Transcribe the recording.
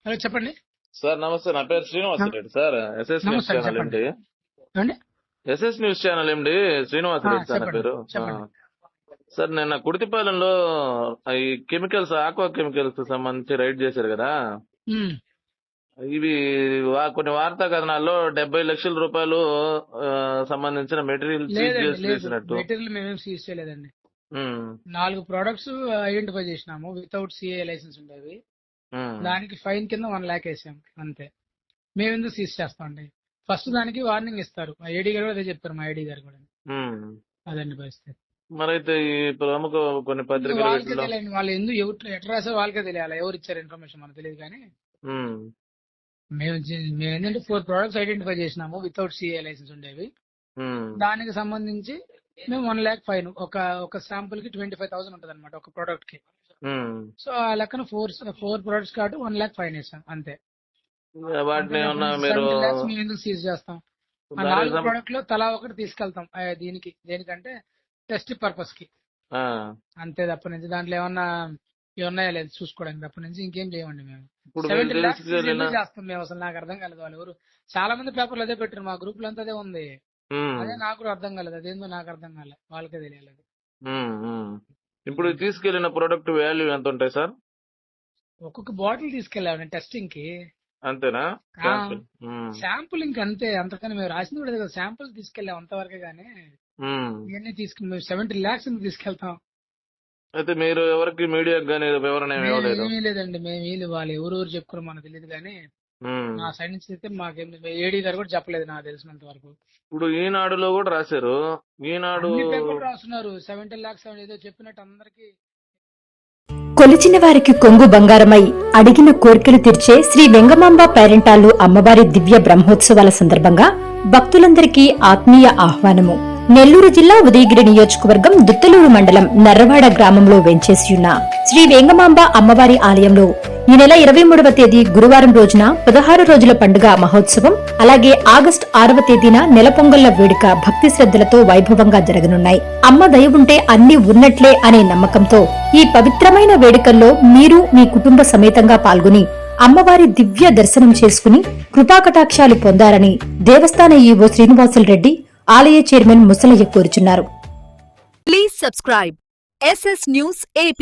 Hello చెప్పండి sir నమస్తే, నా పేరు Srinivas Reddy sir. SS news నమస్తే ఛానల్ చెప్పండి. MD. SS news channel MD Srinivas Reddy sir నా పేరు. సార్ నిన్న కుడితిపాలెంలో ఈ కెమికల్స్, ఆక్వా కెమికల్స్ సంబంధించి రైడ్ చేశారు కదా. ఇవి కొన్ని వార్తా కథనాల్లో 70 లక్షల రూపాయలు సంబంధించిన మెటీరియల్ చేసినట్టు. మెటీరియల్ మేమేం సీజ్ చేయలేదండి. 4 ప్రొడక్ట్స్ ఐడెంటిఫై చేసినాము వితౌట్ సిఏ లైసెన్స్ ఉండేవి. దానికి ఫైన్ కింద 1 lakh వేసాం అంతే. మేము ఎందుకు సీజ్ చేస్తామండి? ఫస్ట్ దానికి వార్నింగ్ ఇస్తారు. మా ఏడీ గారు అదే చెప్పారు, మా ఐడి గారు కూడా. అదండి పరిస్థితి. మరైతే ఈ ప్రముఖ కొన్ని పత్రికలు వాళ్ళు ఎందుకు ఎట్లా రాసో వాళ్ళకే తెలియాలి, ఎవరు ఇచ్చారు ఇన్ఫర్మేషన్ మనకు తెలియదు. కానీ మేము ఏంటంటే 4 ప్రొడక్ట్స్ ఐడెంటిఫై చేసినాము వితౌట్ సిఏ లైసెన్స్ ఉండేవి. దానికి సంబంధించి మేము 1 lakh ఫైన్, ఒక శాంపుల్ కి 25,000 ఉంటది అనమాట ఒక ప్రొడక్ట్ కి. సో ఆ లెక్కన 4 ప్రొడక్ట్స్ కాబట్టి 1 lakh ఫైన్ వేసాం అంతే. మేము ఎందుకు సీజ్ చేస్తాం? ఆ 4 ప్రొడక్ట్ లో తలా ఒకటి తీసుకెళ్తాం దేనికంటే టెస్ట్ పర్పస్ కి అంతే. తప్ప నుంచి దాంట్లో ఏమన్నా ఉన్నాయా లేదు చూసుకోవడానికి తప్ప నుంచి ఇంకేం చేయమండి. మేము 70 lakhs చేస్తాం మేము. అసలు నాకు అర్థం కాలేదు. వాళ్ళు ఎవరు చాలా మంది పేపర్లు అదే పెట్టారు, మా గ్రూప్ లో అంతా అదే ఉంది. అదే నాకు కూడా అర్థం కాలేదు, అదేందో నాకు అర్థం కాలేదు, వాళ్ళకే తెలియాలి. ఇప్పుడు తీసుకెళ్లిన ప్రొడక్ట్ వాల్యూ ఎంత ఉంటాయి సార్? ఒక్కొక్క బాటిల్ తీసుకెళ్ళాము టెస్టింగ్ కి. అంతేనా? శాంపుల్ ఇంక అంతే, అంతకని మేము రాసింది కూడా కదా. శాంపుల్ తీసుకెళ్ళాం అంతవరకే గానీ ఇవన్నీ తీసుకుని మేము 70 lakhs తీసుకెళ్తాం. అయితే మీరు ఎవరికి మీడియా గానీ వివరణ ఏమీ లేదండి. మేము వాళ్ళు ఎవరెవరు చెప్పుకున్నాం మనకు తెలియదు కానీ నా సైడ్ నుంచి అయితే మాకేం ఏడీ గారు కూడా చెప్పలేదు నాకు తెలిసినంత వరకు. ఇప్పుడు ఈనాడులో కూడా రాశారు, ఈనాడు రాస్తున్నారు 70 lakhs ఏదో చెప్పినట్టు అందరికి. కొలిచిన వారికి కొంగు బంగారమై అడిగిన కోరికలు తీర్చే శ్రీ వెంగమాంబ పేరెంటాలు అమ్మవారి దివ్య బ్రహ్మోత్సవాల సందర్భంగా భక్తులందరికీ ఆత్మీయ ఆహ్వానము. నెల్లూరు జిల్లా ఉదయగిరి నియోజకవర్గం దుత్తలూరు మండలం నర్రవాడ గ్రామంలో వెంచేసియున్న శ్రీ వేంగమాంబ అమ్మవారి ఆలయంలో ఈ నెల 23వ తేదీ గురువారం రోజున 16 రోజుల పండుగ మహోత్సవం, అలాగే ఆగస్టు 6వ తేదీన నెలపొంగళ్ల వేడుక భక్తి శ్రద్ధలతో వైభవంగా జరగనున్నాయి. అమ్మ దయ ఉంటే అన్ని ఉన్నట్లే అనే నమ్మకంతో ఈ పవిత్రమైన వేడుకల్లో మీరు మీ కుటుంబ సమేతంగా పాల్గొని అమ్మవారి దివ్య దర్శనం చేసుకుని కృపాకటాక్షాలు పొందారని దేవస్థాన ఈవో శ్రీనివాసులు రెడ్డి, ఆలయ చైర్మన్ ముసలయ్య కోరుచున్నారు. Please subscribe SS News AP.